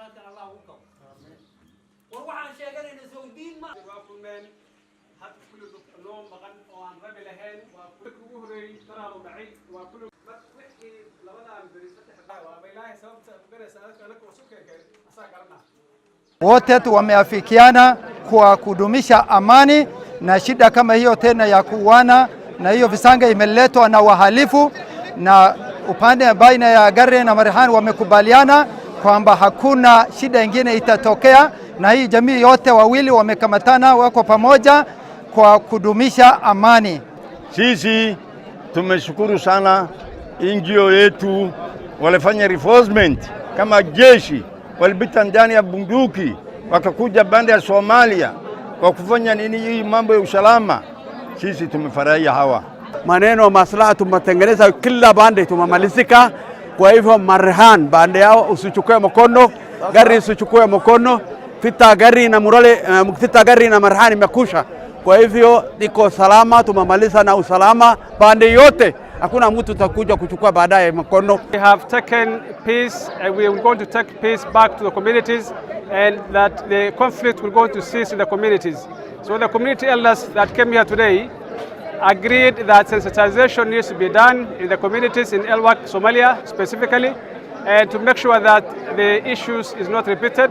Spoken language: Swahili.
caafimaadkan allah u qabo war waxaan sheeganayna Saudiin ma waa kulmeen had kullu noo maqan oo aan rabi lahayn waa kullu ugu horeeyay taraado dhacay waa kullu wixii labadaan bari saddex waa ilaahay sababta ugaraysa anaka oo sukeekay asaa garana. Wote wameafikiana kwa kudumisha amani na shida kama hiyo tena ya kuuana na hiyo visanga imeletwa na wahalifu, na upande baina ya Gare na Marehani wamekubaliana kwamba hakuna shida ingine itatokea, na hii jamii yote wawili wamekamatana, wako pamoja kwa kudumisha amani. Sisi tumeshukuru sana NGO yetu, walifanya reinforcement kama jeshi, walipita ndani ya bunduki wakakuja banda ya Somalia kwa kufanya nini hii mambo ya usalama. Sisi tumefurahia hawa maneno maslaha, tumetengeneza kila bande tumemalizika. Kwa hivyo Marehani bande yao usichukue mkono, gari usichukue mkono, vita gari na Murale, vita gari na Marehani imekusha. Kwa hivyo iko salama, tumemaliza na usalama bande yote, hakuna mtu atakuja kuchukua baadaye mkono. We have taken peace and we are going to take peace back to the communities, and that the conflict will go to cease in the communities. So the community elders that came here today agreed that sensitization needs to be done in the communities in Elwak, Somalia specifically, and to make sure that the issues is not repeated.